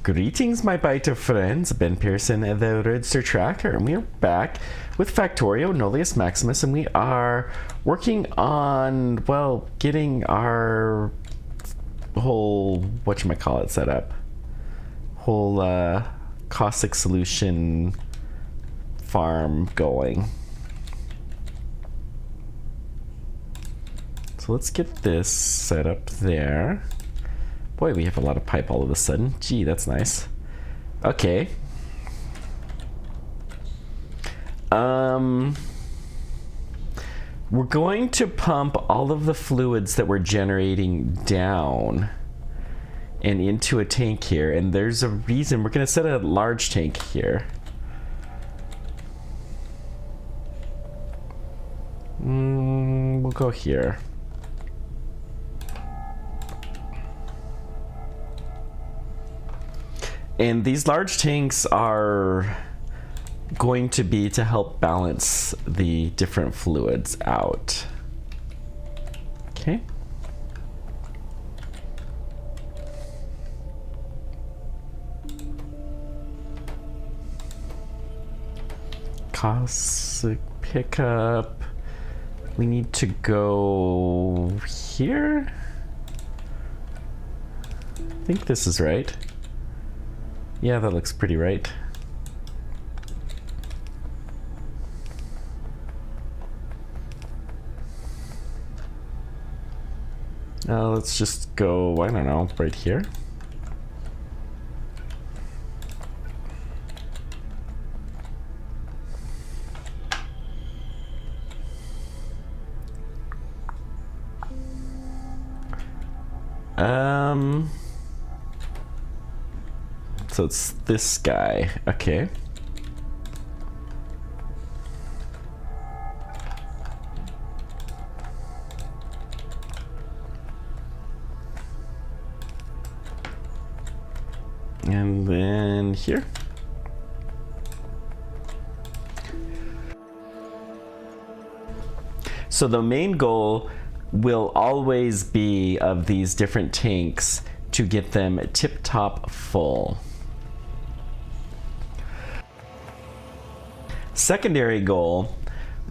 Greetings, my bite of friends. Ben Pearson, the Roadster Tracker, and we are back with Factorio, Nullius, Maximus, and we are working on, well, getting our whole, whatchamacallit set up. Whole caustic solution farm going. So let's get this set up there. Boy, we have a lot of pipe all of a sudden. Gee, that's nice. Okay. We're going to pump all of the fluids that we're generating down and into a tank here. And there's a reason. We're going to set a large tank here. We'll go here. And these large tanks are going to be to help balance the different fluids out. Okay. Caustic pickup. We need to go here. I think this is right. Yeah, that looks pretty right. Let's just go, I don't know, right here. So it's this guy, okay. And then here. So the main goal will always be of these different tanks to get them tip-top full. Secondary goal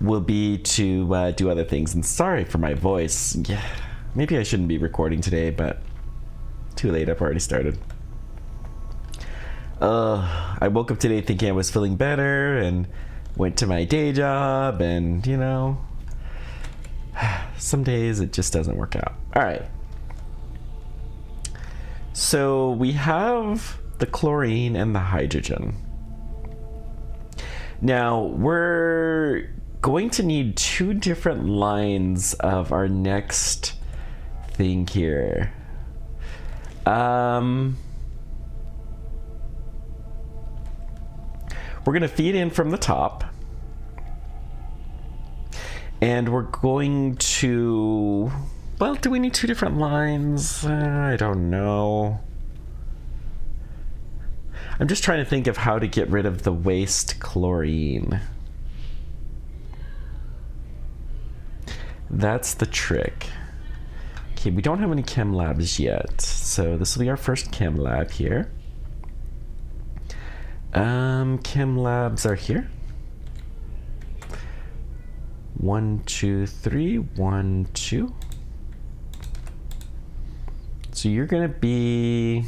will be to do other things. And sorry for my voice. Yeah, maybe I shouldn't be recording today, but too late. I've already started. I woke up today thinking I was feeling better and went to my day job, and you know, some days it just doesn't work out. All right. So we have the chlorine and the hydrogen. Now, we're going to need two different lines of our next thing here. We're going to feed in from the top. And we're going to... Well, do we need two different lines? I don't know. I'm just trying to think of how to get rid of the waste chlorine. That's the trick. Okay, we don't have any chem labs yet, so this will be our first chem lab here. Chem labs are here. 1, 2, 3, 1, 2. So you're gonna be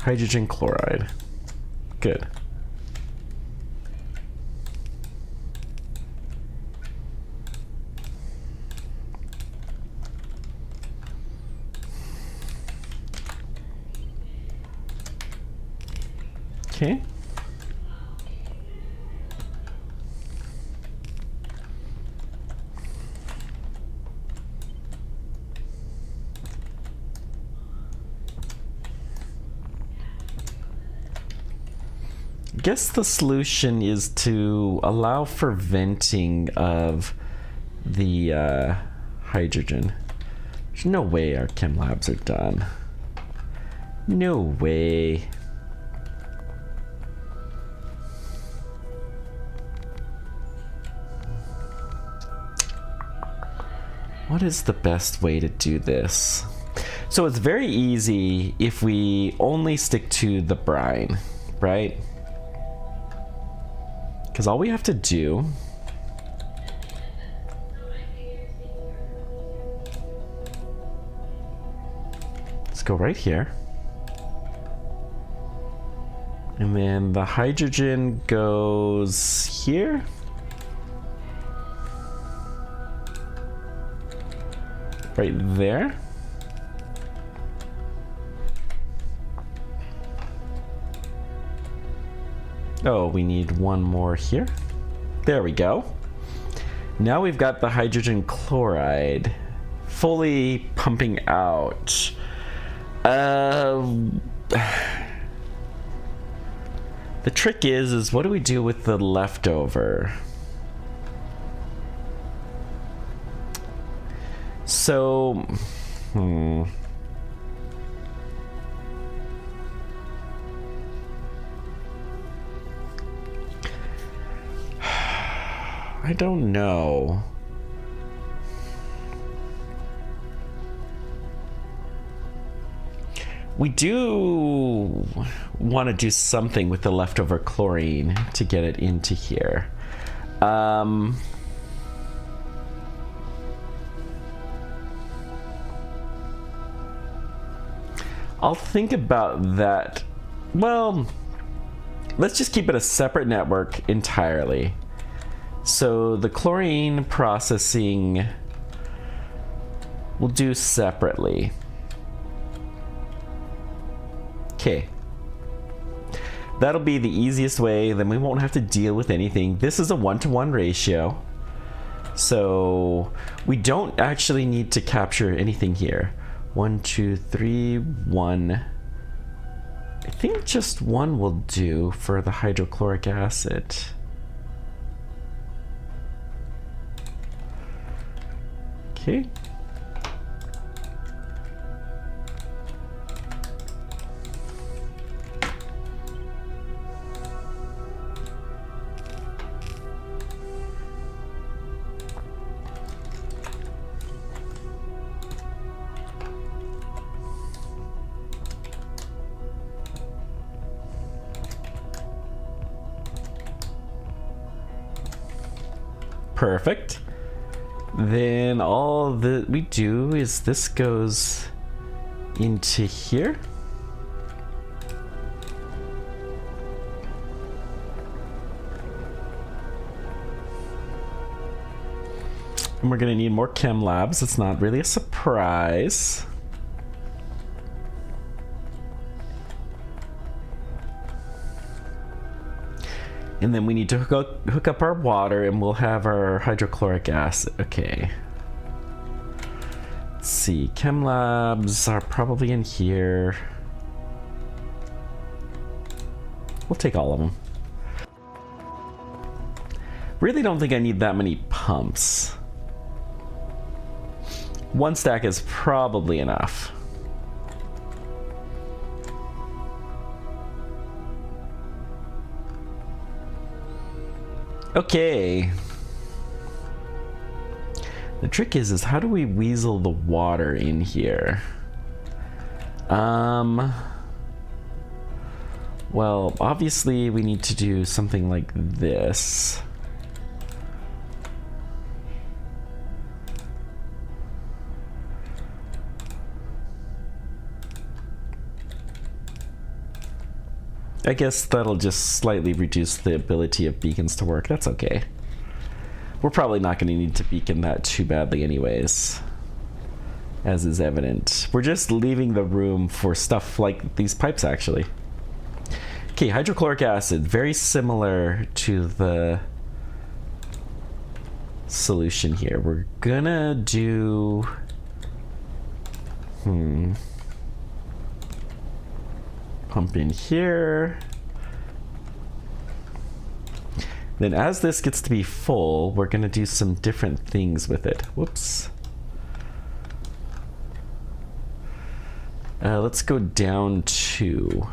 hydrogen chloride. Good. Okay. I guess the solution is to allow for venting of the hydrogen. There's no way our chem labs are done. No way. What is the best way to do this? So it's very easy if we only stick to the brine, right? Because all we have to do is go right here. And then the hydrogen goes here. Right there. Oh, we need one more here. There we go. Now we've got the hydrogen chloride fully pumping out. The trick is what do we do with the leftover? So, I don't know. We do want to do something with the leftover chlorine to get it into here. I'll think about that. Well, let's just keep it a separate network entirely. So the chlorine processing we'll do separately. Okay. That'll be the easiest way, then we won't have to deal with anything. This is a 1-to-1 ratio. So we don't actually need to capture anything here. 1, 2, 3, 1. I think just 1 will do for the hydrochloric acid. Okay. Perfect. Then all that we do is this goes into here. And we're gonna need more chem labs. It's not really a surprise. And then we need to hook up our water and we'll have our hydrochloric acid. Okay. Let's see. Chem labs are probably in here. We'll take all of them. Really don't think I need that many pumps. 1 stack is probably enough. Okay. The trick is how do we weasel the water in here? Well, obviously we need to do something like this. I guess that'll just slightly reduce the ability of beacons to work. That's okay. We're probably not going to need to beacon that too badly anyways, as is evident. We're just leaving the room for stuff like these pipes, actually. Okay, hydrochloric acid, very similar to the solution here. We're gonna do... Pump in here. Then as this gets to be full, we're gonna do some different things with it. Whoops. Let's go down to...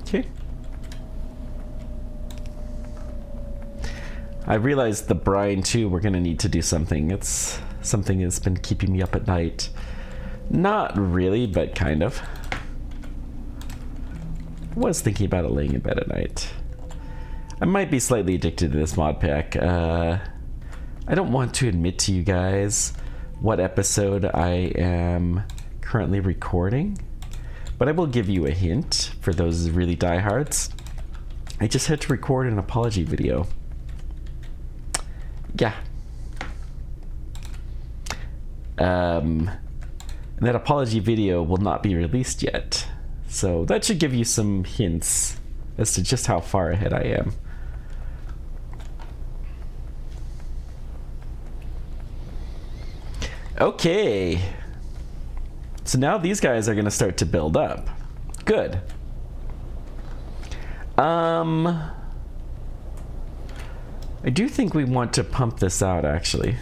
Okay. I realized the brine too, we're gonna need to do something. It's something that's been keeping me up at night. Not really, but kind of. I was thinking about it laying in bed at night. I might be slightly addicted to this mod pack. I don't want to admit to you guys what episode I am currently recording, but I will give you a hint for those really diehards. I just had to record an apology video. Yeah. And that apology video will not be released yet. So that should give you some hints as to just how far ahead I am. Okay. So now these guys are going to start to build up. Good. I do think we want to pump this out, actually.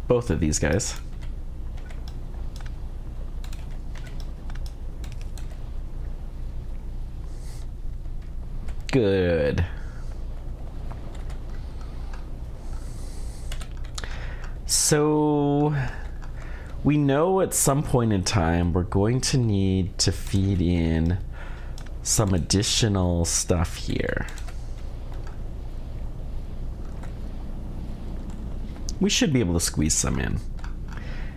Both of these guys. Good. So we know at some point in time we're going to need to feed in some additional stuff here. We should be able to squeeze some in.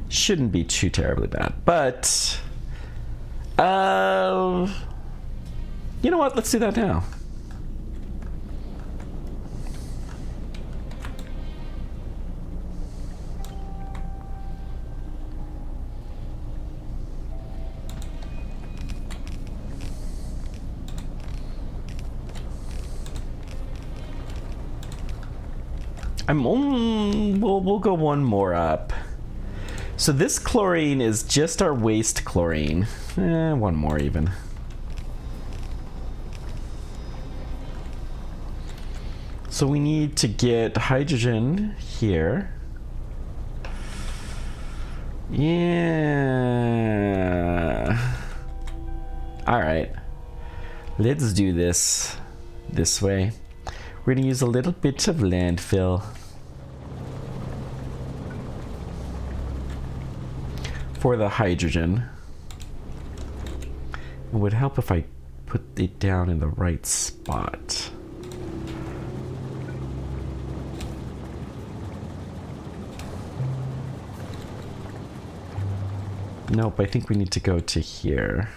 Shouldn't be too terribly bad, but you know what? Let's do that now. We'll go one more up. So this chlorine is just our waste chlorine. One more even. So we need to get hydrogen here. Yeah. All right. Let's do this way. We're going to use a little bit of landfill for the hydrogen. It would help if I put it down in the right spot. Nope, I think we need to go to here.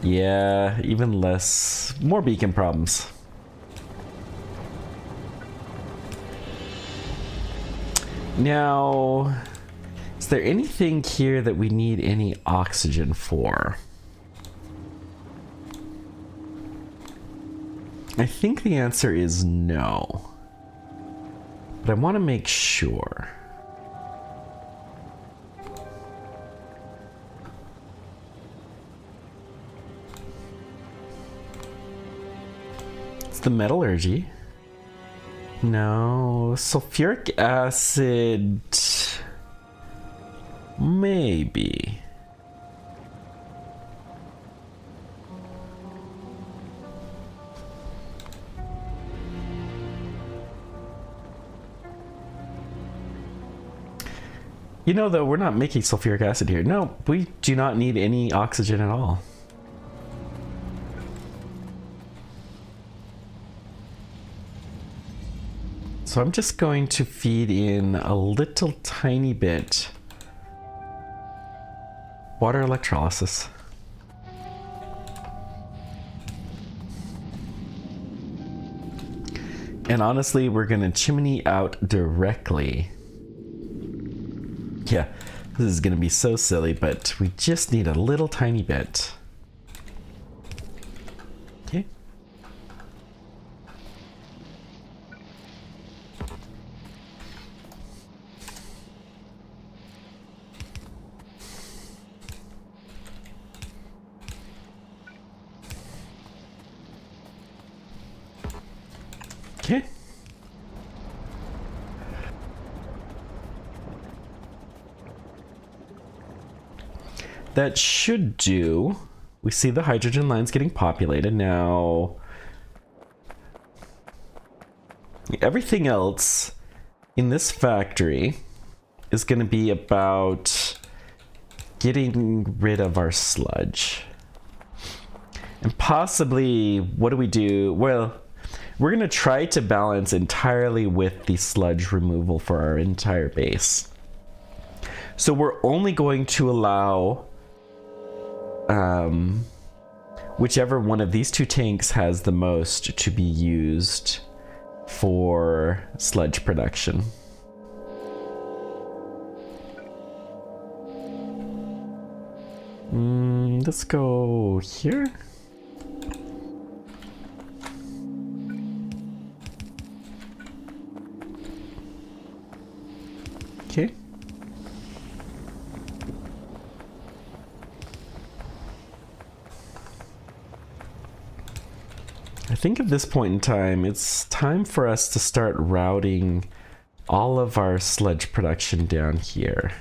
Yeah, even less. More beacon problems. Now, is there anything here that we need any oxygen for? I think the answer is no. But I want to make sure. It's the metallurgy. No, sulfuric acid. Maybe. You know, though, we're not making sulfuric acid here. No, we do not need any oxygen at all. So I'm just going to feed in a little tiny bit water electrolysis. And honestly, we're gonna chimney out directly. Yeah, this is gonna be so silly, but we just need a little tiny bit. Okay. Okay. That should do. We see the hydrogen lines getting populated. Now, everything else in this factory is going to be about getting rid of our sludge. And possibly, what do we do? Well, we're going to try to balance entirely with the sludge removal for our entire base. So we're only going to allow whichever one of these two tanks has the most to be used for sludge production. Let's go here. Okay. I think at this point in time, it's time for us to start routing all of our sludge production down here.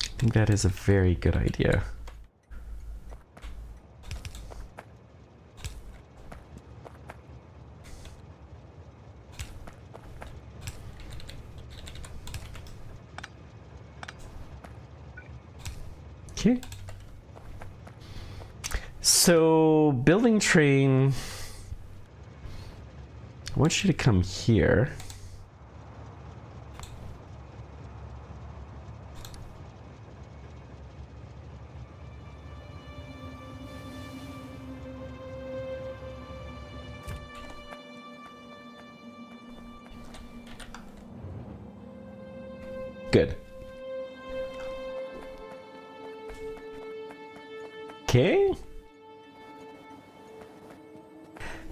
I think that is a very good idea. Okay. So, building train, I want you to come here. Good. Okay.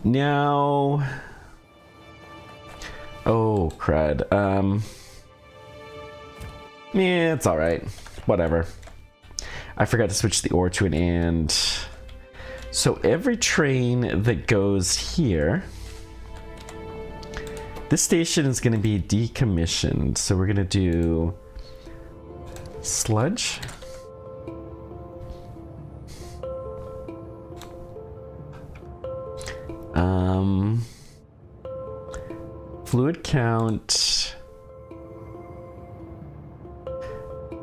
Now, oh crud. Yeah, it's all right. Whatever. I forgot to switch the ore to an and. So every train that goes here, this station is going to be decommissioned. So we're going to do sludge. Fluid count.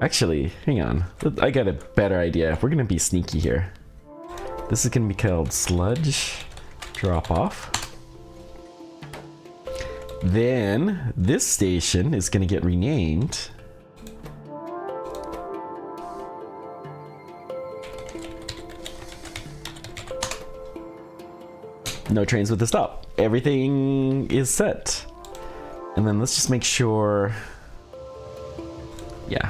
Actually, hang on. I got a better idea. We're gonna be sneaky here. This is gonna be called sludge drop off. Then this station is gonna get renamed no trains with the stop. Everything is set. And then let's just make sure. Yeah.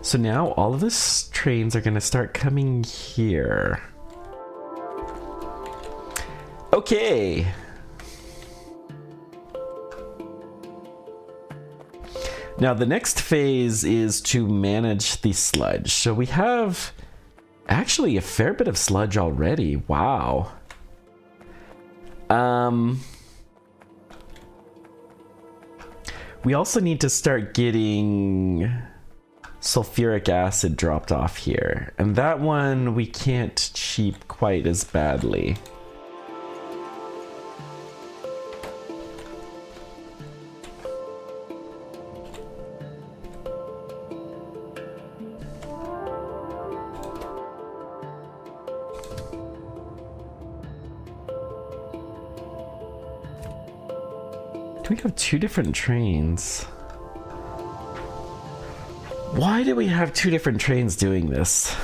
So now all of these trains are going to start coming here. Okay. Now the next phase is to manage the sludge. So we have actually a fair bit of sludge already. Wow. We also need to start getting sulfuric acid dropped off here. And that one we can't cheap quite as badly. Do we have two different trains? Why do we have two different trains doing this?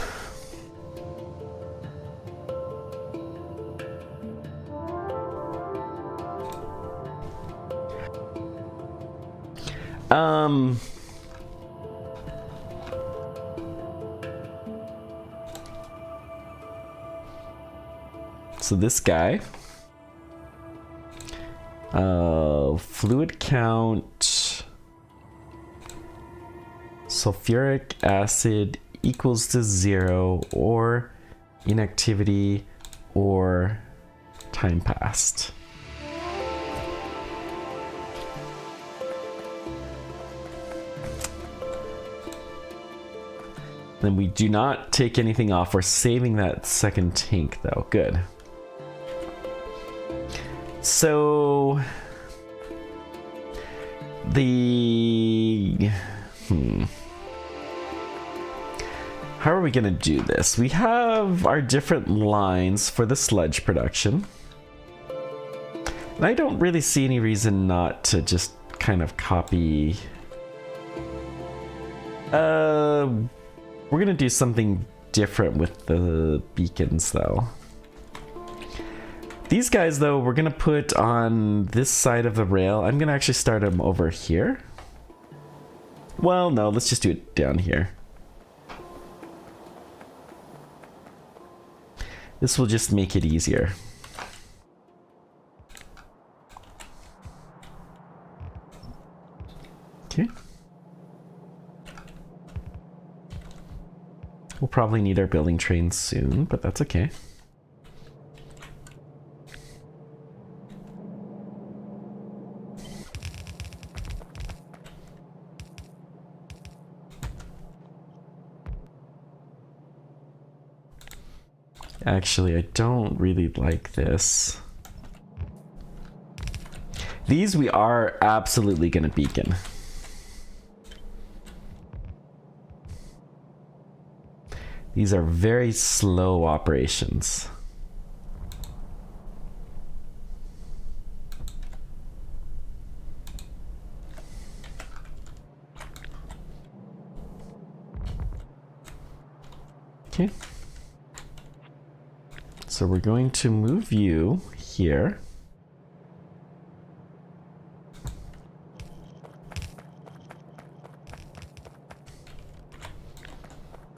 So this guy, fluid count, sulfuric acid equals to 0 or inactivity or time passed. Then we do not take anything off. We're saving that second tank though. Good. So the how are we gonna do this? We have our different lines for the sludge production. And I don't really see any reason not to just kind of copy. We're gonna do something different with the beacons though. These guys though, we're gonna put on this side of the rail. I'm gonna actually start them over here. Well, no, let's just do it down here. This will just make it easier. Okay. We'll probably need our building trains soon, but that's okay. Actually, I don't really like this. These we are absolutely going to beacon. These are very slow operations. Okay. So we're going to move you here.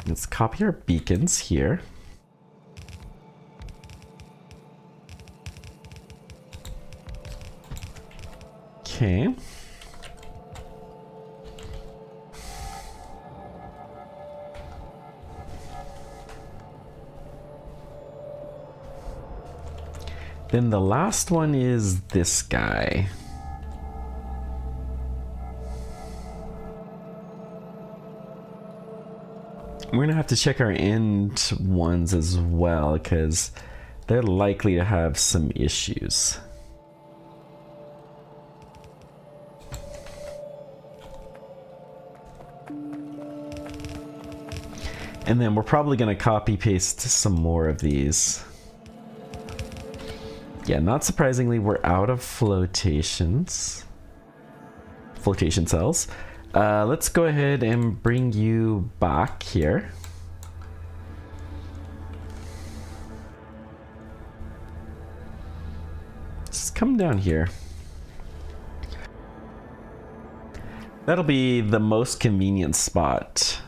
Let's copy our beacons here. Okay. Then the last one is this guy. We're gonna have to check our end ones as well because they're likely to have some issues. And then we're probably gonna copy paste some more of these. Yeah, not surprisingly, we're out of flotation cells. Let's go ahead and bring you back here. Just come down here. That'll be the most convenient spot.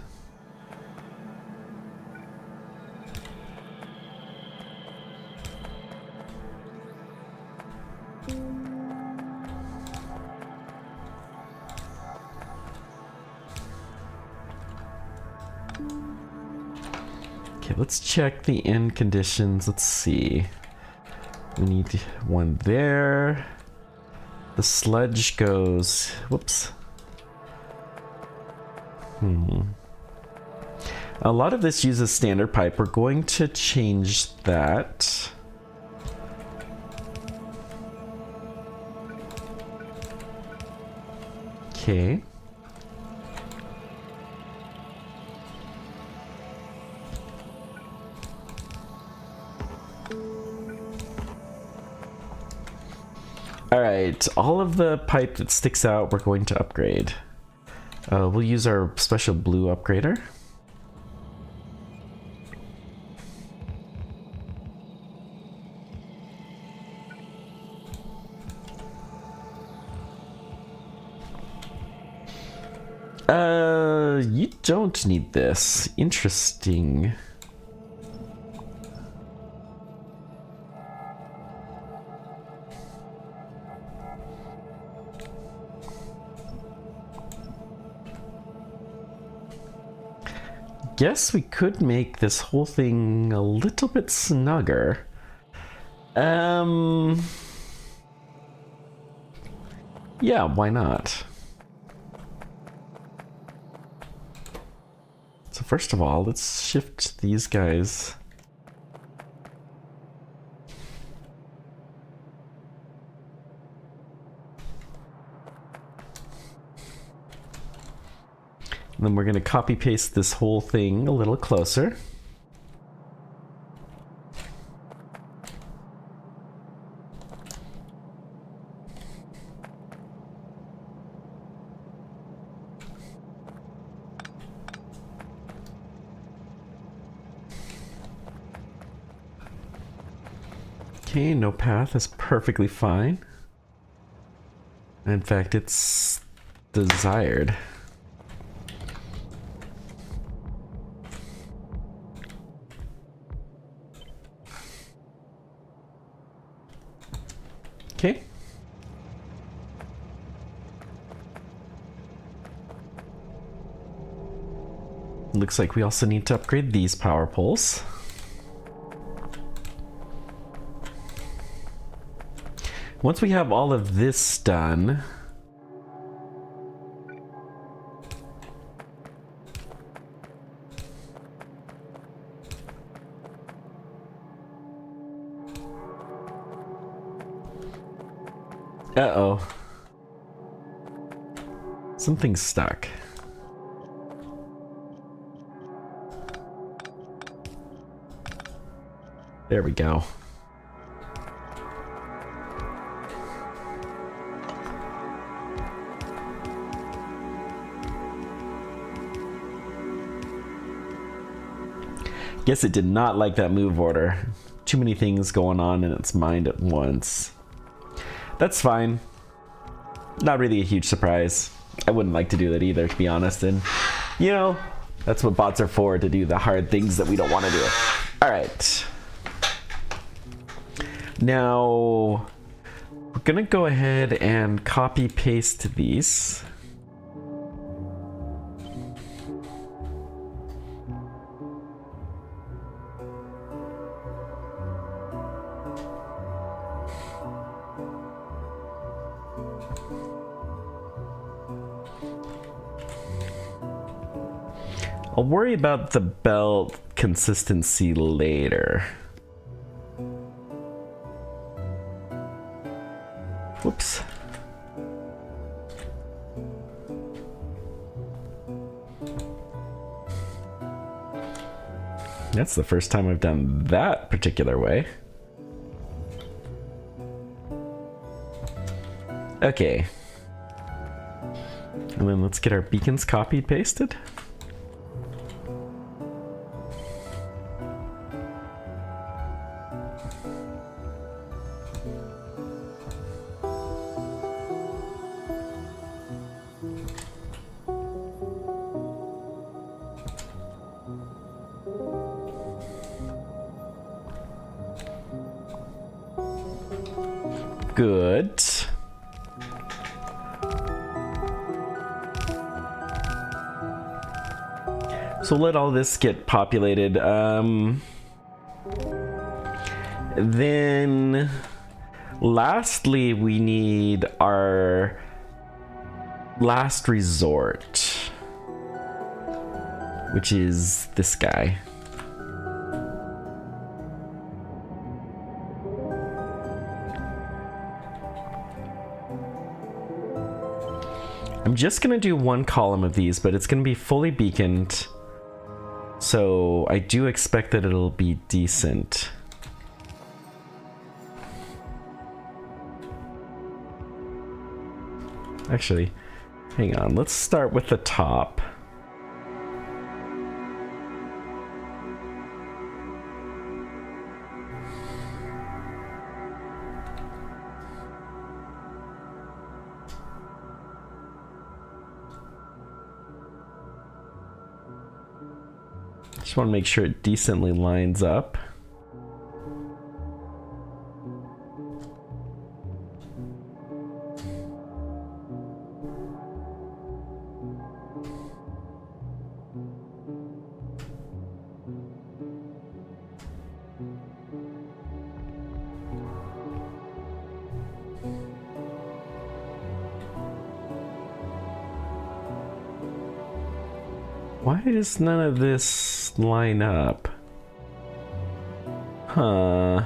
Okay, let's check the end conditions. Let's see. We need one there. The sludge goes... Whoops. A lot of this uses standard pipe. We're going to change that. Okay. Alright, all of the pipe that sticks out we're going to upgrade. We'll use our special blue upgrader. You don't need this. Interesting. Guess we could make this whole thing a little bit snugger. Yeah, why not? So So first of all, let's shift these guys. And then we're going to copy paste this whole thing a little closer. Okay, no path is perfectly fine. In fact, it's desired. Okay. Looks like we also need to upgrade these power poles. Once we have all of this done, uh-oh. Something's stuck. There we go. Guess it did not like that move order. Too many things going on in its mind at once. That's fine. Not really a huge surprise. I wouldn't like to do that either, to be honest. And, you know, that's what bots are for, to do the hard things that we don't want to do. Alright. Now, we're going to go ahead and copy paste these. I'll worry about the belt consistency later. Whoops. That's the first time I've done that particular way. Okay. And then let's get our beacons copied, pasted. Good. So let all this get populated. Then lastly, we need our last resort, which is this guy. I'm just gonna do one column of these, but it's gonna be fully beaconed, so I do expect that it'll be decent. Actually, hang on, let's start with the top. Just want to make sure it decently lines up. Why does none of this line up? Huh.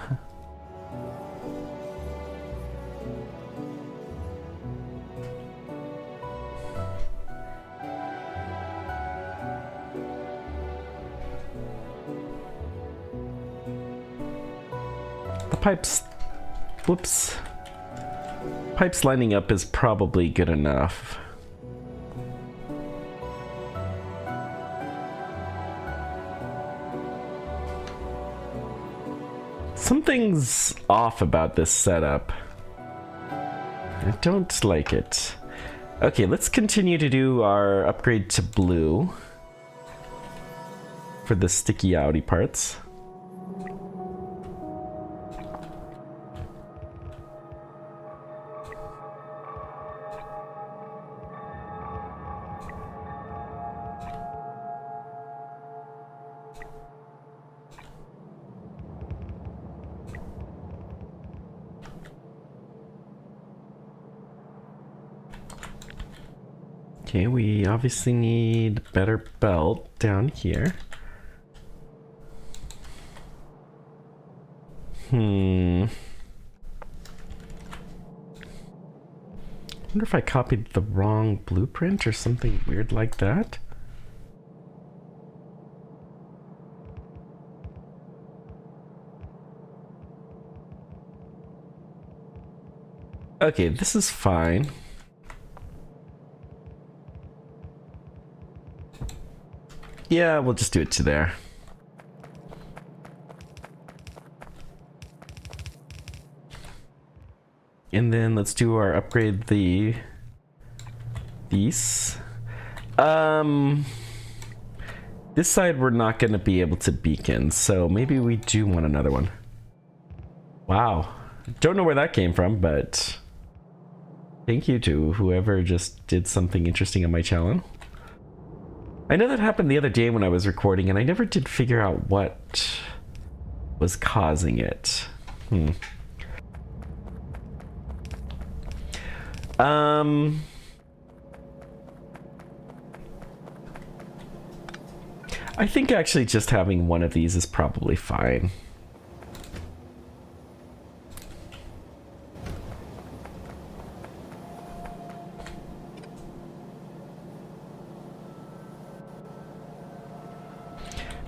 The pipes... Whoops. Pipes lining up is probably good enough. Something's off about this setup. I don't like it. Okay, let's continue to do our upgrade to blue for the sticky outy parts. Okay, we obviously need a better belt down here. I wonder if I copied the wrong blueprint or something weird like that. Okay, this is fine. Yeah, we'll just do it to there. And then let's do our upgrade these. This side we're not going to be able to beacon, so maybe we do want another one. Wow. Don't know where that came from, but thank you to whoever just did something interesting on my channel. I know that happened the other day when I was recording, and I never did figure out what was causing it. I think actually just having one of these is probably fine.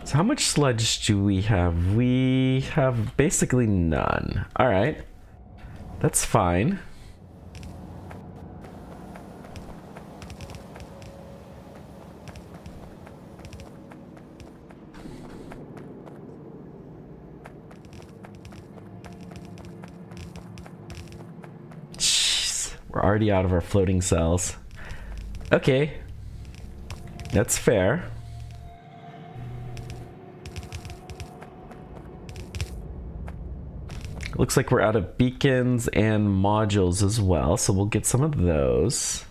So how much sludge do we have? We have basically none. All right, that's fine. Jeez, we're already out of our floating cells. Okay, that's fair. Looks like we're out of beacons and modules as well, so we'll get some of those.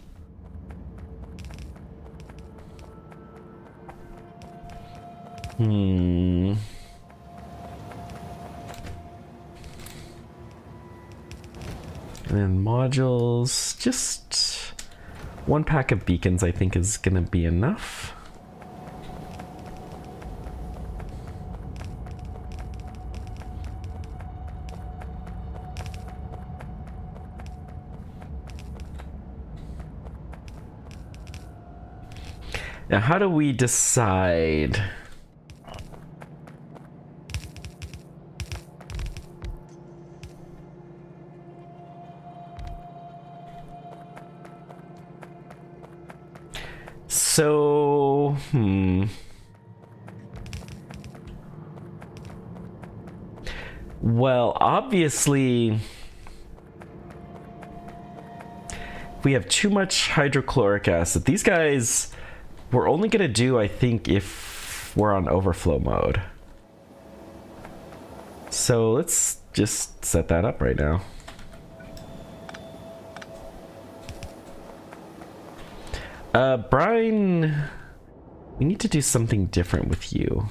And then modules, just one pack of beacons I think is gonna be enough. Now, how do we decide? So, well, obviously, we have too much hydrochloric acid. These guys, we're only gonna do, I think, if we're on overflow mode. So let's just set that up right now. Brine, we need to do something different with you.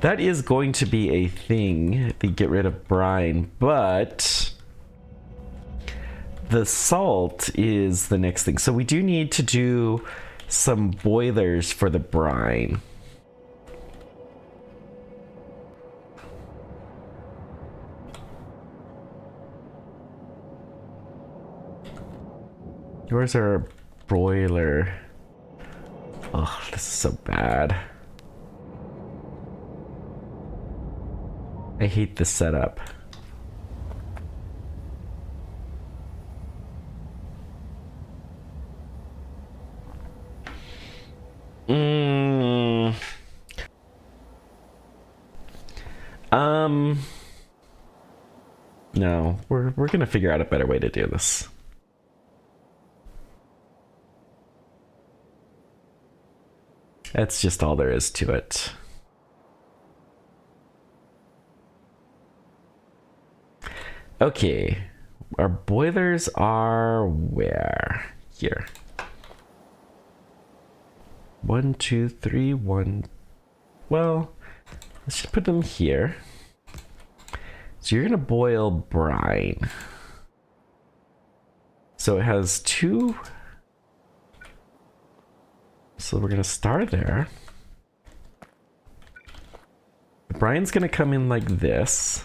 That is going to be a thing, to get rid of brine, but the salt is the next thing. So we do need to do some boilers for the brine. Where's our boiler? Oh, this is so bad. I hate this setup. No, we're gonna figure out a better way to do this. That's just all there is to it. Okay, our boilers are where? Here. 1, 2, 3, 1. Well, let's just put them here. So you're gonna boil brine. So it has 2. So we're gonna start there. The brine's gonna come in like this.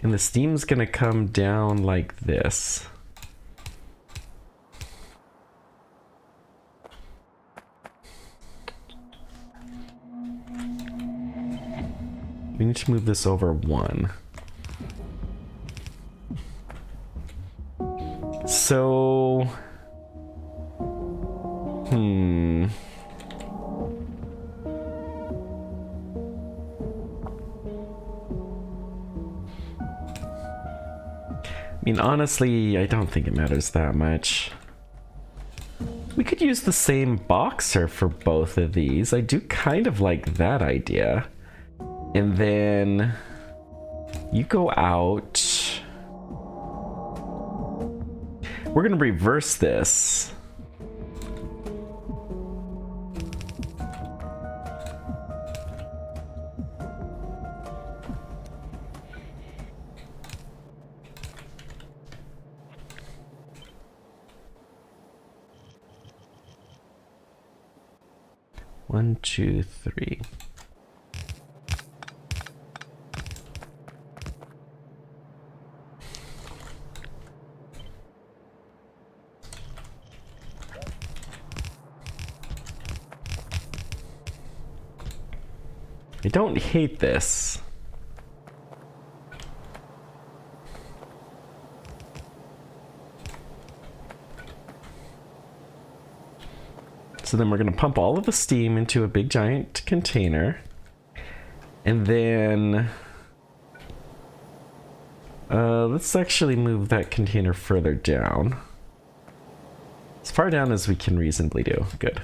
And the steam's gonna come down like this. We need to move this over 1. So... I mean, honestly, I don't think it matters that much. We could use the same boxer for both of these. I do kind of like that idea. And then you go out. We're gonna reverse this. One, two, three. I don't hate this. So then we're going to pump all of the steam into a big giant container. And then let's actually move that container further down. As far down as we can reasonably do. Good.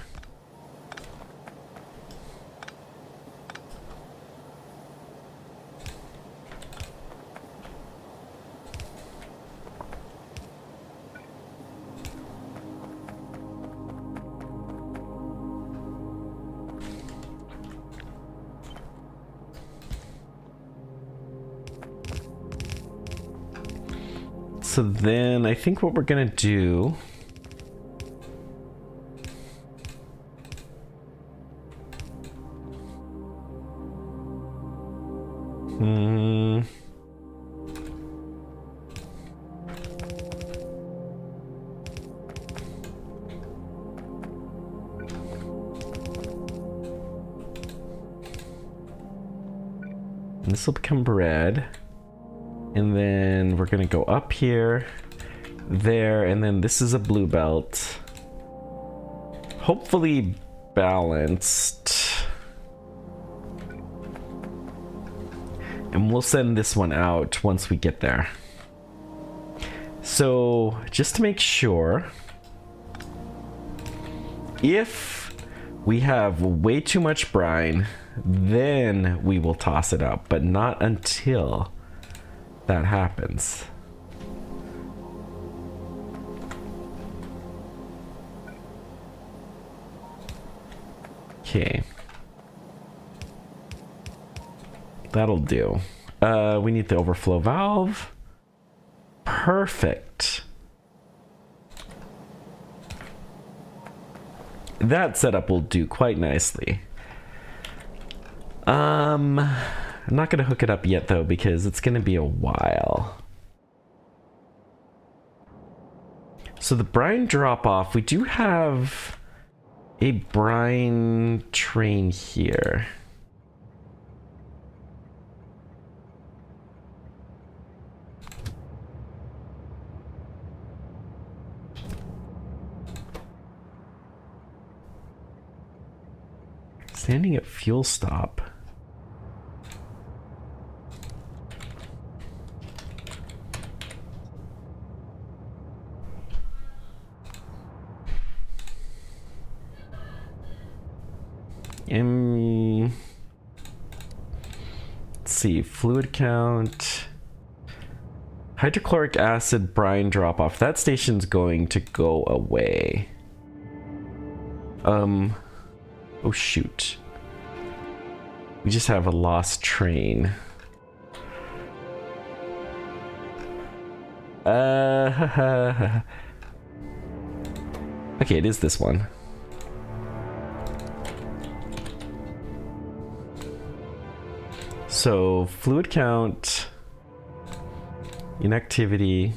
So then I think what we're gonna do this will become red. And then we're gonna go up here, there, and then this is a blue belt. Hopefully balanced. And we'll send this one out once we get there. So, just to make sure, if we have way too much brine, then we will toss it out, but not until that happens. Okay. That'll do. We need the overflow valve. Perfect. That setup will do quite nicely. I'm not going to hook it up yet, though, because it's going to be a while. So the brine drop-off, we do have a brine train here. Standing at fuel stop. Let's see, fluid count. Hydrochloric acid brine drop off. That station's going to go away. Oh shoot. We just have a lost train. Okay, it is this one. So, fluid count, inactivity,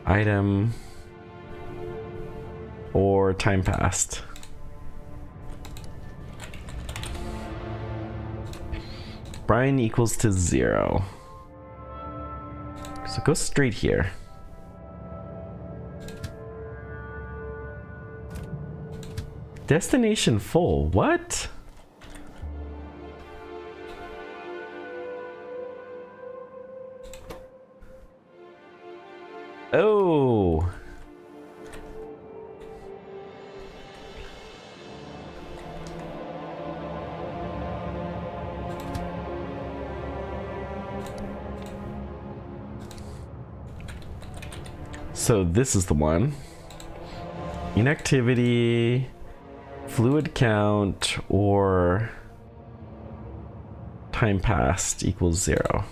item, or time passed. Brine equals to 0. So go straight here. Destination full. What? Oh. So this is the one. Inactivity, fluid count, or time passed equals 0.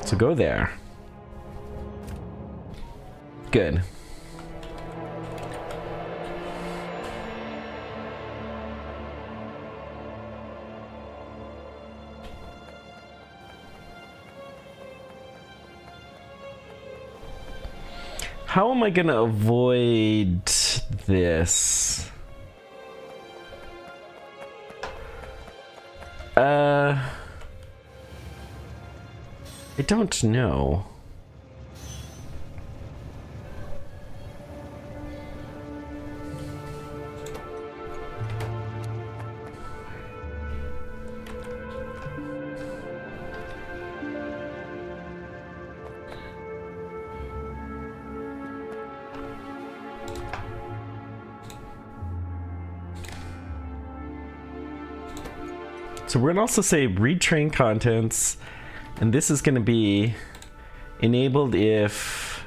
So go there. Good. How am I gonna avoid this? I don't know. So we're gonna also say read train contents, and this is gonna be enabled if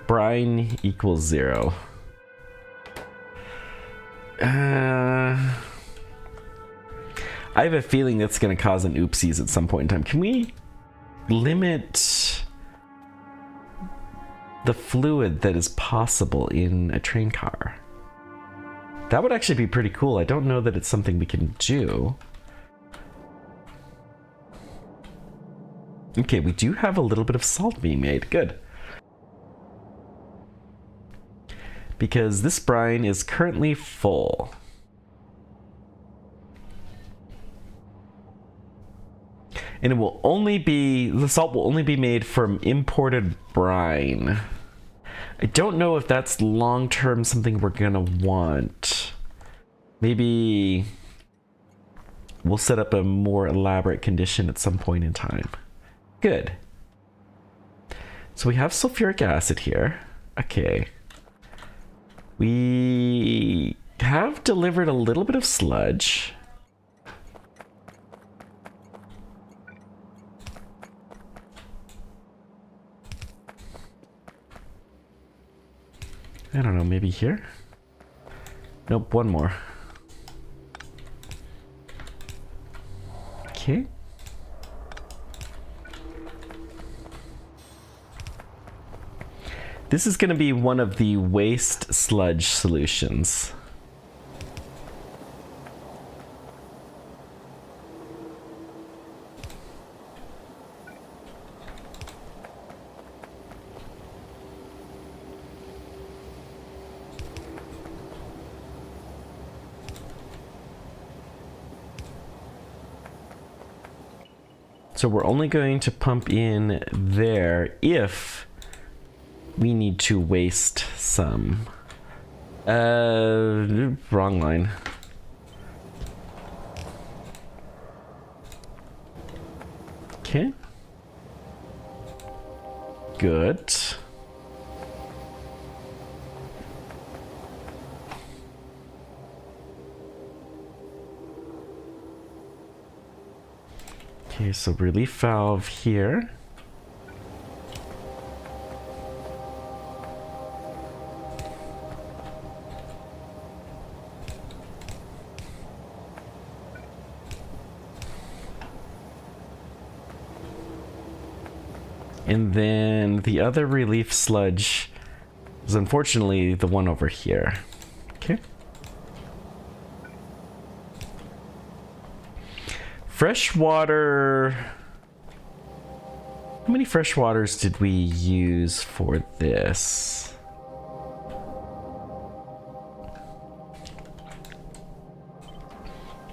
brine equals 0. I have a feeling that's gonna cause an oopsies at some point in time. Can we limit the fluid that is possible in a train car? That would actually be pretty cool. I don't know that it's something we can do. Okay, we do have a little bit of salt being made. Good. Because this brine is currently full. And it will only be, the salt will only be made from imported brine. I don't know if that's long-term something we're gonna want. Maybe we'll set up a more elaborate condition at some point in time. Good. So we have sulfuric acid here. Okay. We have delivered a little bit of sludge. I don't know, maybe here? Nope, one more. This is going to be one of the waste sludge solutions. So we're only going to pump in there if we need to waste some. Wrong line. Okay. Good. Okay, so relief valve here. And then the other relief sludge is unfortunately the one over here. Okay. Fresh water. How many fresh waters did we use for this?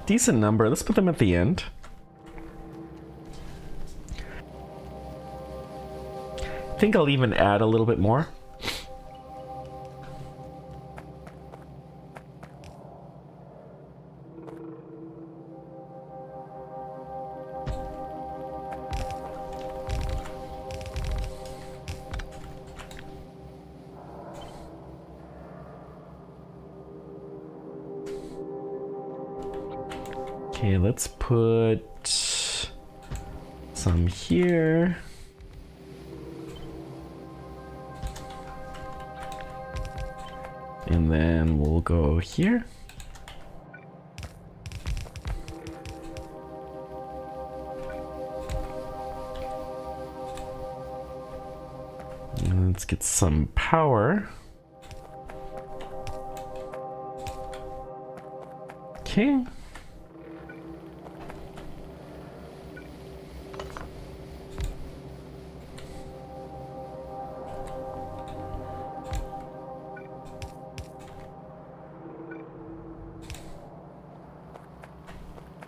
Decent number. Let's put them at the end. I think I'll even add a little bit more. Okay, let's put some here. And then we'll go here. And let's get some power. Okay.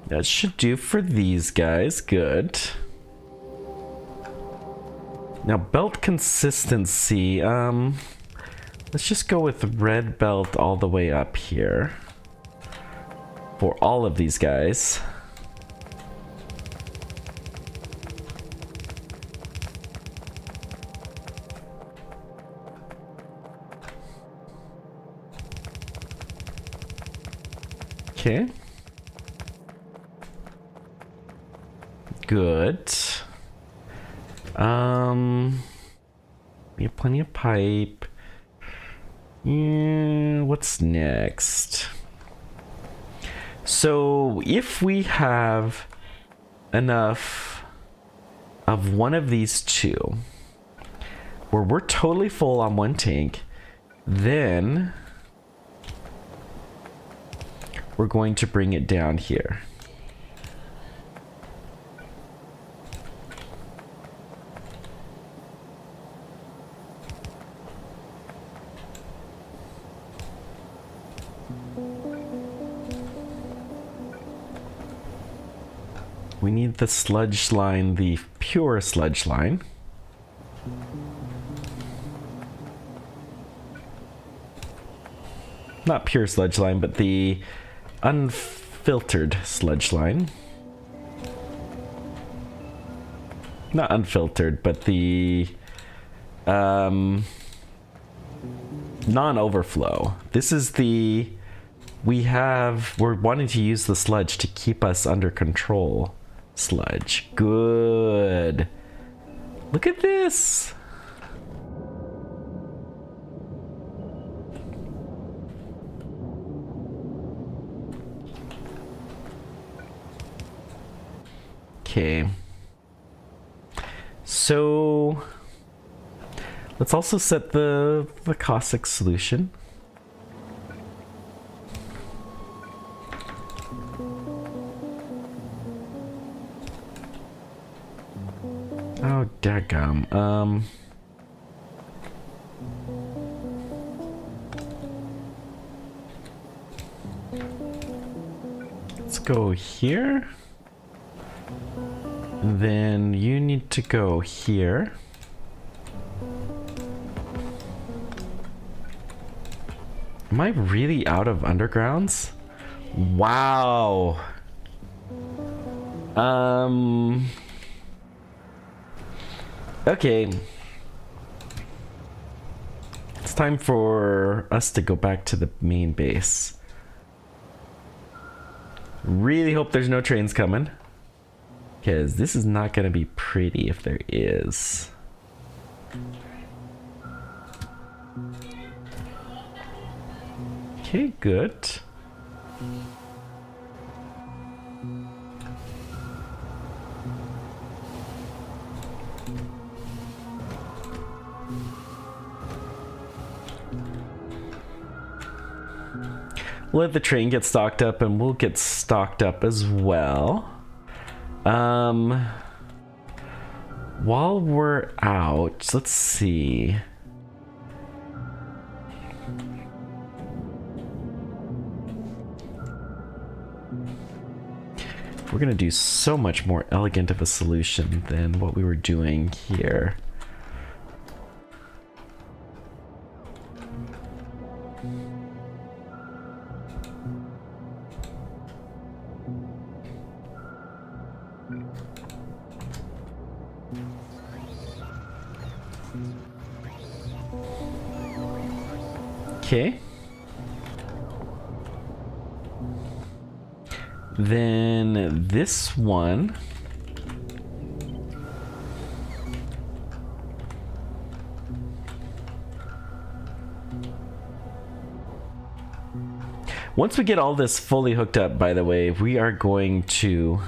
That should do for these guys. Good. Now, belt consistency. Let's just go with red belt all the way up here. For all of these guys. Okay. Good. We have plenty of pipe. Yeah, what's next? So if we have enough of one of these two, where we're totally full on one tank, then we're going to bring it down here. We need the sludge line, the pure sludge line. Not pure sludge line, but the unfiltered sludge line. Not unfiltered, but the non-overflow. This is the... we're wanting to use the sludge to keep us under control. Sludge. Good. Look at this. Okay. So Let's also set the caustic solution. Oh, daggum. Let's go here. And then you need to go here. Am I really out of undergrounds? Wow. Okay. It's time for us to go back to the main base. Really hope there's no trains coming, because this is not going to be pretty if there is. Okay, good. Let the train get stocked up and we'll get stocked up as well. While we're out, let's see. We're gonna do so much more elegant of a solution than what we were doing here. Okay. Then this one. Once we get all this fully hooked up, by the way, we are going to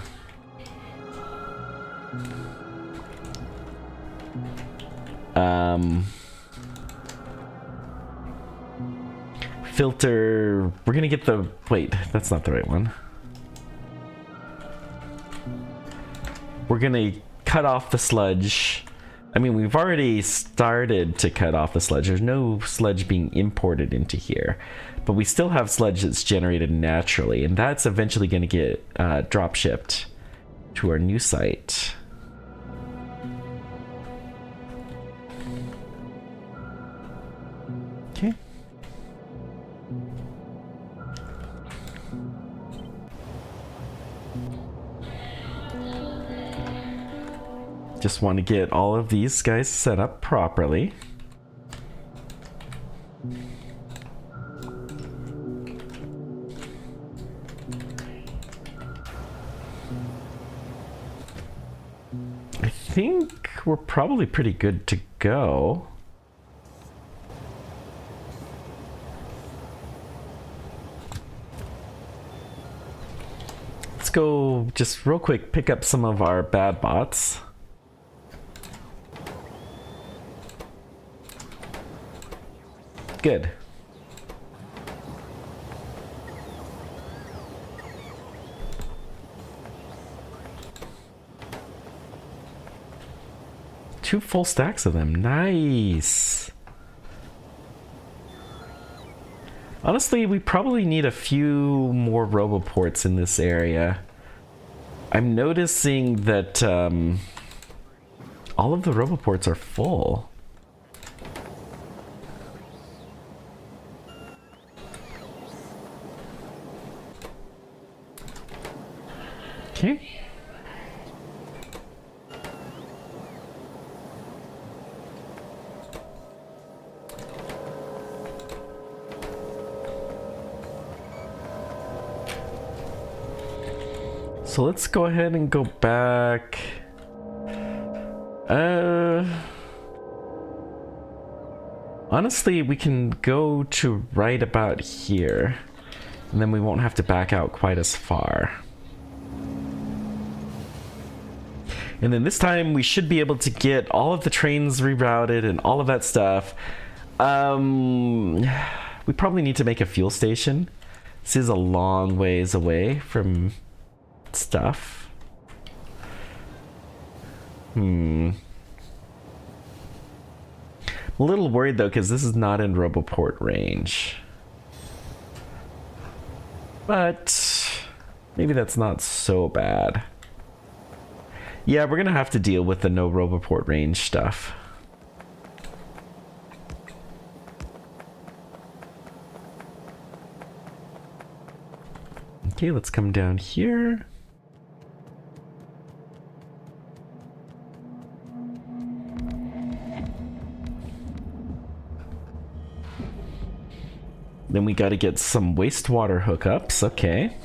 filter. We're gonna get the, wait, that's not the right one. We're gonna cut off the sludge. I mean, we've already started to cut off the sludge. There's no sludge being imported into here, but we still have sludge that's generated naturally, and that's eventually gonna get drop shipped to our new site. Okay. Just want to get all of these guys set up properly. I think we're probably pretty good to go. Let's go just real quick pick up some of our bad bots. Good. Two full stacks of them. Nice. Honestly, we probably need a few more roboports in this area. I'm noticing that all of the roboports are full. Okay. So let's go ahead and go back. Honestly, we can go to right about here, and then we won't have to back out quite as far. And then this time we should be able to get all of the trains rerouted and all of that stuff. We probably need to make a fuel station. This is a long ways away from stuff. I'm a little worried though, because this is not in Roboport range. But maybe that's not so bad. Yeah, we're gonna have to deal with the no Roboport range stuff. Okay, let's come down here. Then we got to get some wastewater hookups. Okay.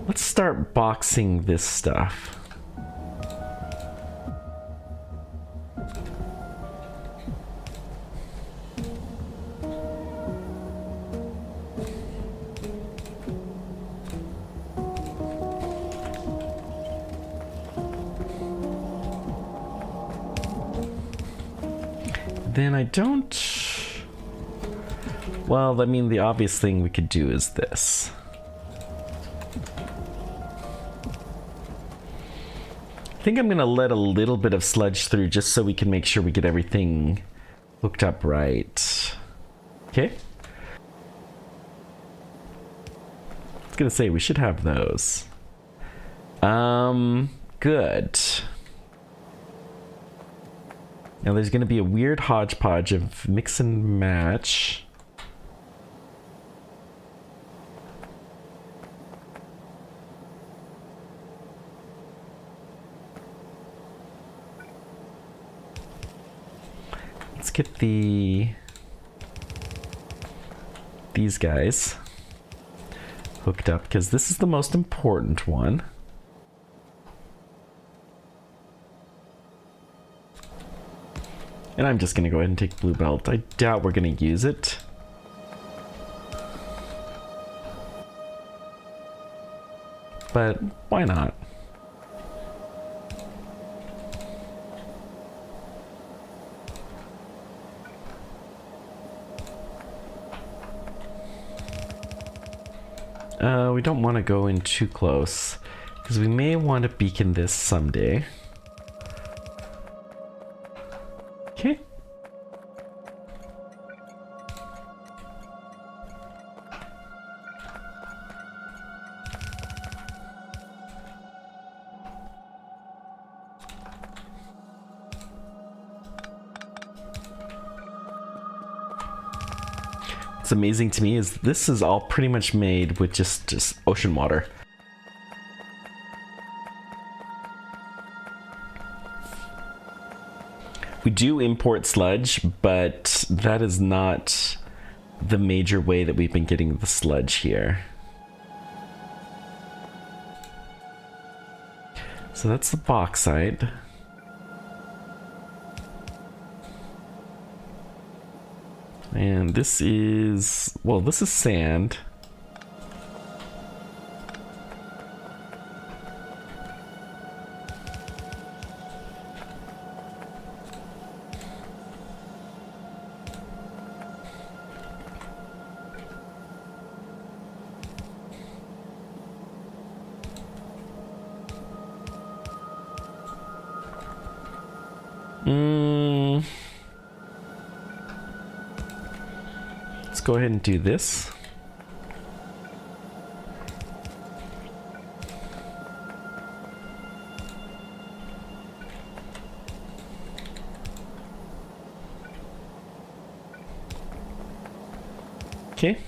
Let's start boxing this stuff. Then I don't... Well, I mean, the obvious thing we could do is this. I think I'm going to let a little bit of sludge through just so we can make sure we get everything hooked up right. Okay. I was going to say, we should have those. Good. Now there's going to be a weird hodgepodge of mix and match. Let's get these guys hooked up, because this is the most important one. And I'm just gonna go ahead and take blue belt. I doubt we're gonna use it. But why not? We don't want to go in too close, because we may want to beacon this someday. Okay. What's amazing to me is this is all pretty much made with just ocean water. We do import sludge, but that is not the major way that we've been getting the sludge here. So that's the bauxite. And this is, well, this is sand. Let's go ahead and do this. Okay.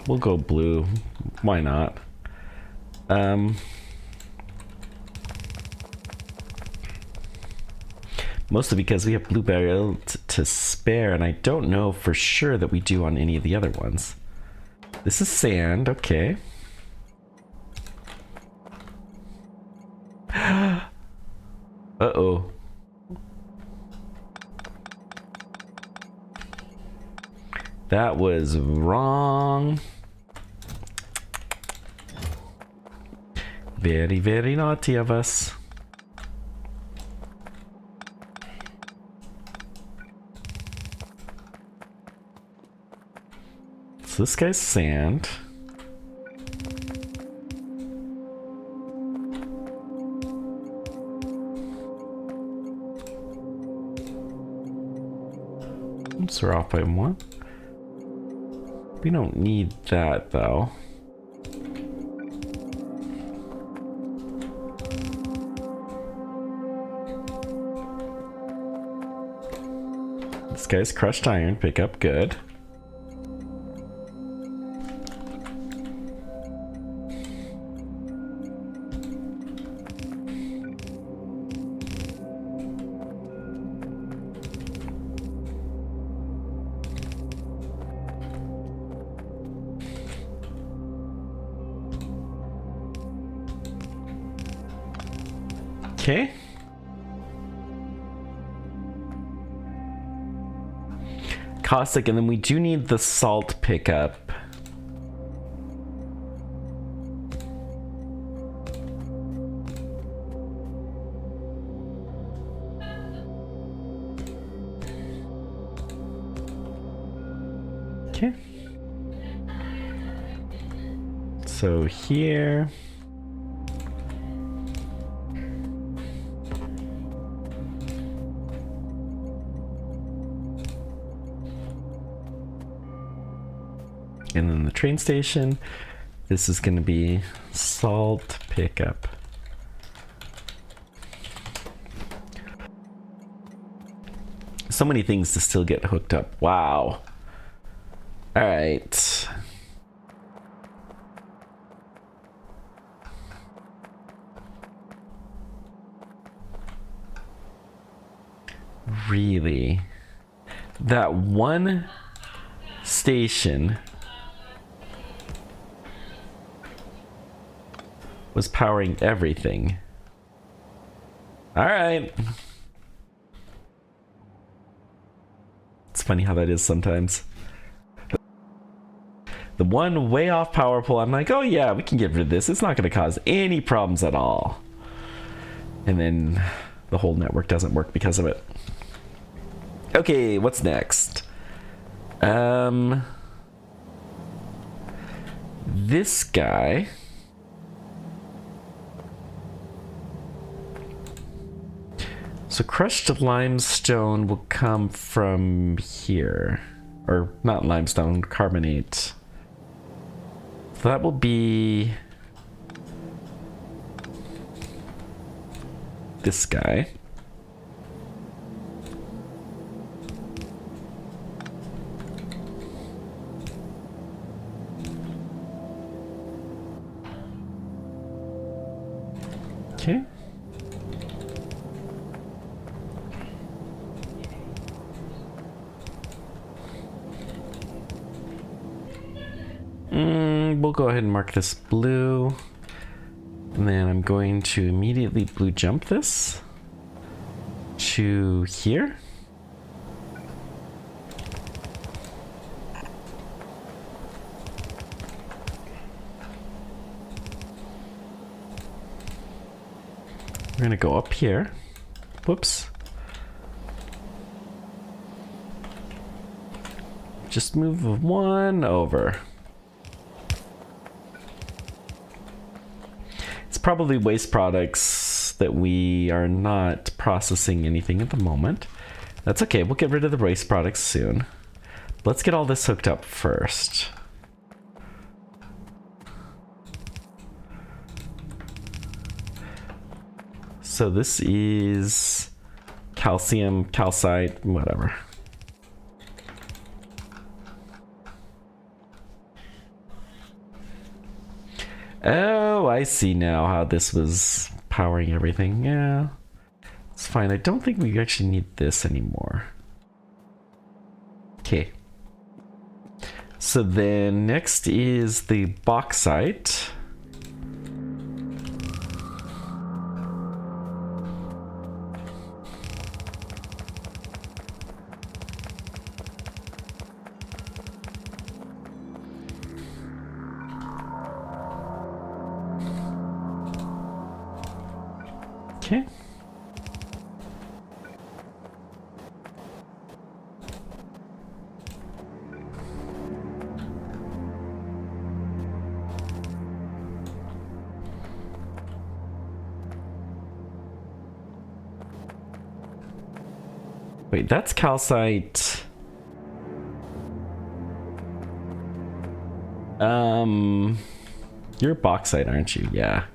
We'll go blue. Why not? Mostly because we have blue barrel to spare, and I don't know for sure that we do on any of the other ones. This is sand, okay. Uh-oh. That was wrong. Very, very naughty of us. So this guy's sand. Oops, we're off by one. We don't need that though. This guy's crushed iron, pick up, good. Okay. Caustic, and then we do need the salt pickup. Okay. So here. And then the train station, this is going to be salt pickup. So many things to still get hooked up. Wow. All right. Really? That one station was powering everything. All right. It's funny how that is sometimes. The one way off power pole, I'm like, oh yeah, we can get rid of this. It's not going to cause any problems at all. And then the whole network doesn't work because of it. Okay, what's next? This guy. So crushed limestone will come from here. Or not limestone, carbonate. So that will be this guy. Okay. We'll go ahead and mark this blue. And then I'm going to immediately blue jump this to here. We're gonna go up here. Whoops. Just move one over. It's probably waste products that we are not processing anything at the moment. That's okay, we'll get rid of the waste products soon. Let's get all this hooked up first. So this is calcium, calcite, whatever. Oh, I see now how this was powering everything. Yeah, it's fine. I don't think we actually need this anymore. Okay. So then next is the bauxite. Okay. Wait, that's calcite. You're bauxite, aren't you? Yeah.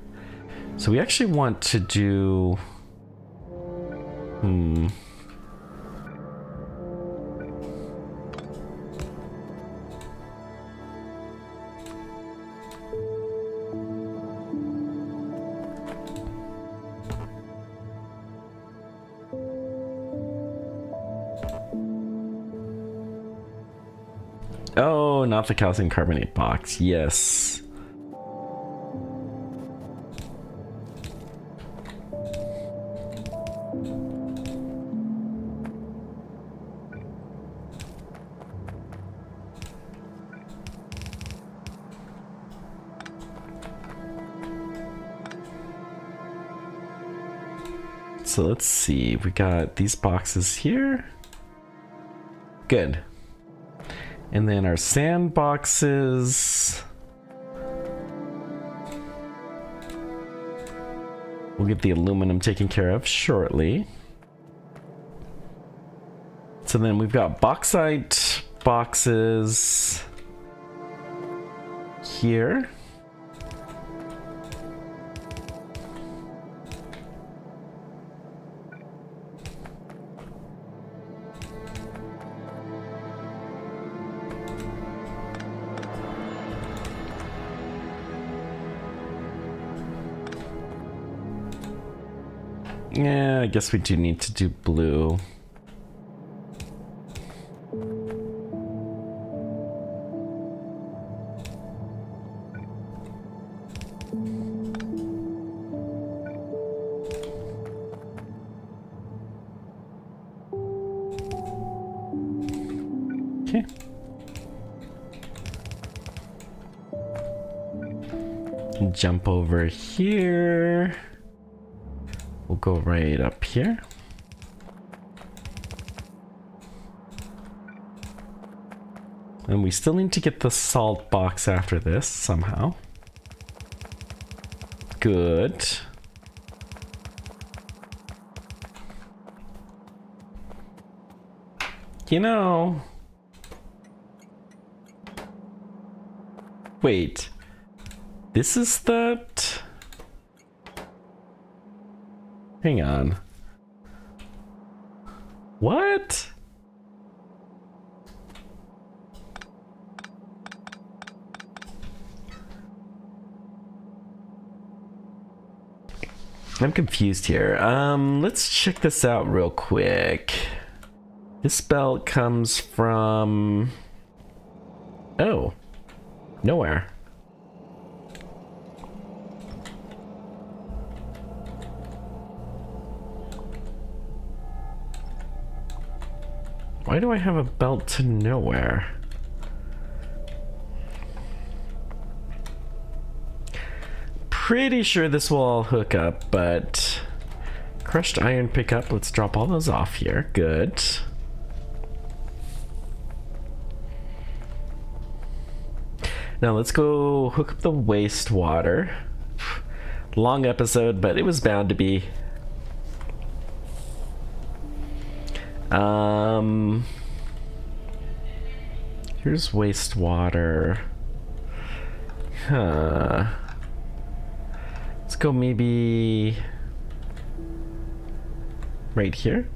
So we actually want to do... Oh, not the calcium carbonate box. Yes. So let's see. We got these boxes here. Good. And then our sand boxes. We'll get the aluminum taken care of shortly. So then we've got bauxite boxes here. Yeah, I guess we do need to do blue. Okay. Jump over here. We'll go right up here. And we still need to get the salt box after this somehow. Good. You know... Wait. This is that... Hang on. What? I'm confused here. Let's check this out real quick. This belt comes from... Oh. Nowhere. Why do I have a belt to nowhere? Pretty sure this will all hook up, but crushed iron pickup. Let's drop all those off here. Good. Now let's go hook up the wastewater. Long episode, but it was bound to be. Here's wastewater. Huh. Let's go maybe right here.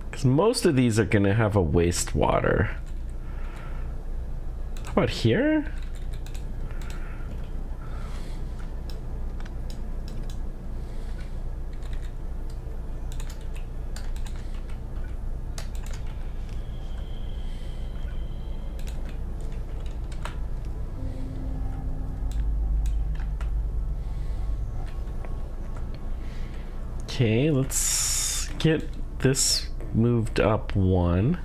Because most of these are gonna have a wastewater. How about here? Okay, let's get this moved up one.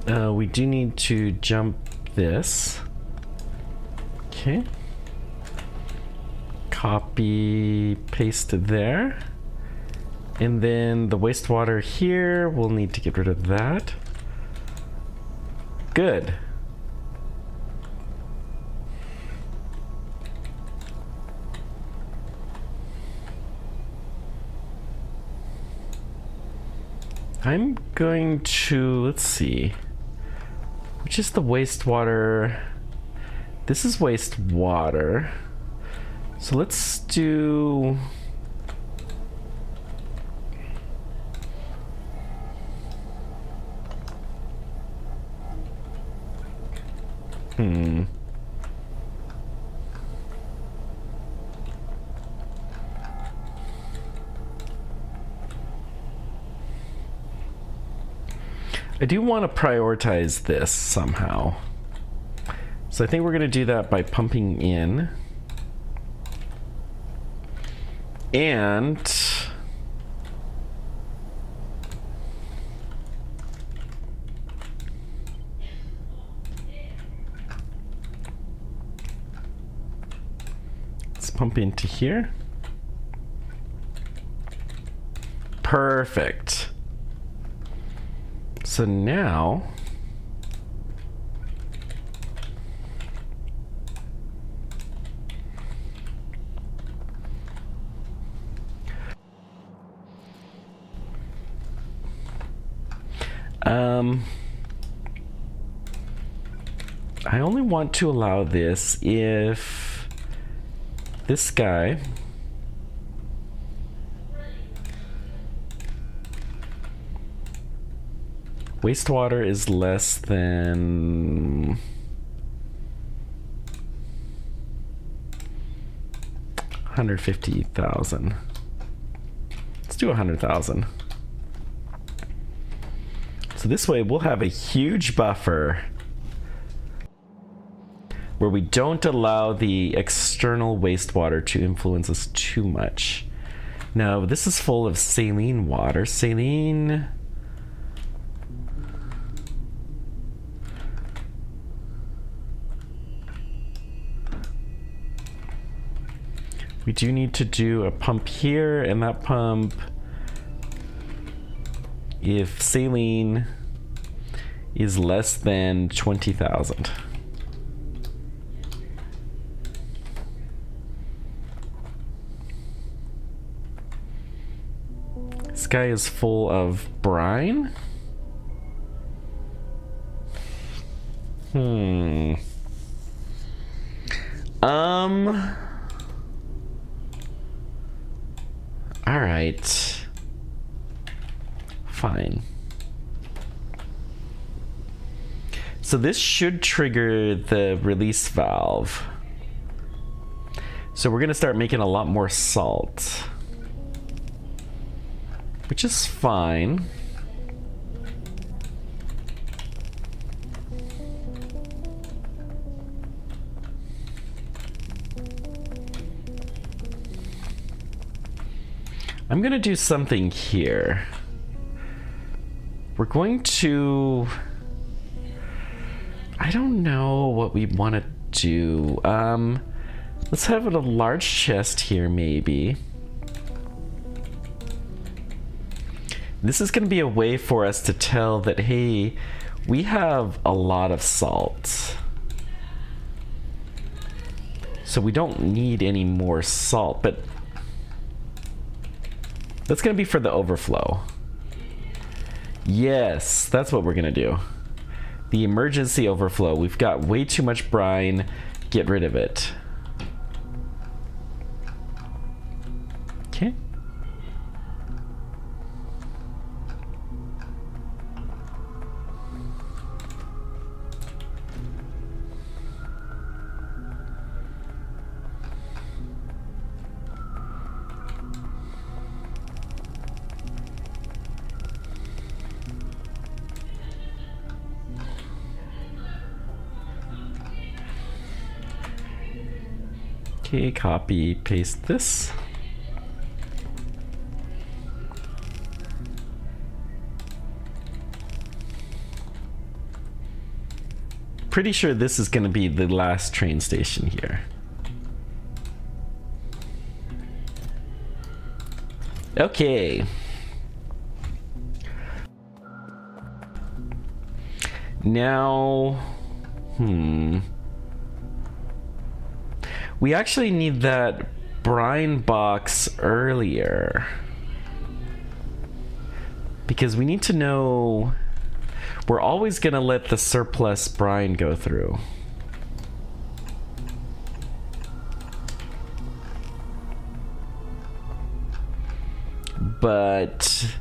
We do need to jump this. Okay. Copy, paste there. And then the wastewater here, we'll need to get rid of that. Good. I'm going to, let's see. Which is the wastewater? This is wastewater. So let's do... I do want to prioritize this somehow. So I think we're going to do that by pumping in. And let's pump into here. Perfect. So now I only want to allow this if this guy wastewater is less than 150,000. Let's do 100,000. So this way we'll have a huge buffer where we don't allow the external wastewater to influence us too much. Now this is full of saline water. Saline... we do need to do a pump here, and that pump, if saline is less than 20,000. This guy is full of brine. All right. Fine. So this should trigger the release valve. So we're gonna start making a lot more salt, which is fine. I'm gonna do something here. We're going to... I don't know what we want to do. Let's have a large chest here, maybe. This is gonna be a way for us to tell that, hey, we have a lot of salt. So we don't need any more salt, but that's gonna be for the overflow. Yes, that's what we're gonna do. The emergency overflow. We've got way too much brine. Get rid of it. Okay. Okay, copy, paste this. pretty sure this is going to be the last train station here. Okay. Now, we actually need that brine box earlier. Because we need to know... We're always going to let the surplus brine go through. But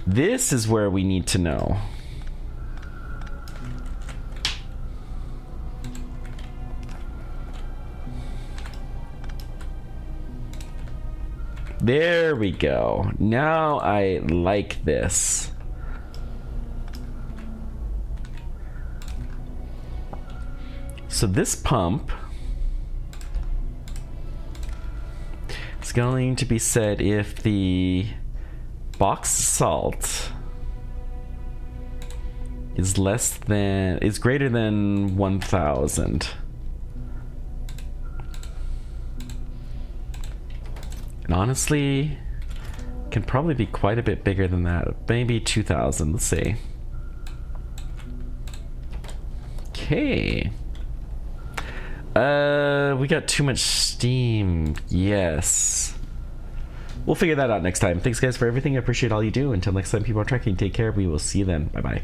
this is where we need to know. There we go. Now I like this. So this pump is going to be set if the box salt is greater than 1,000. And honestly, can probably be quite a bit bigger than that. Maybe 2,000, let's see. Okay. We got too much steam. Yes. We'll figure that out next time. Thanks guys for everything. I appreciate all you do. Until next time, people are trekking. Take care. We will see you then. Bye-bye.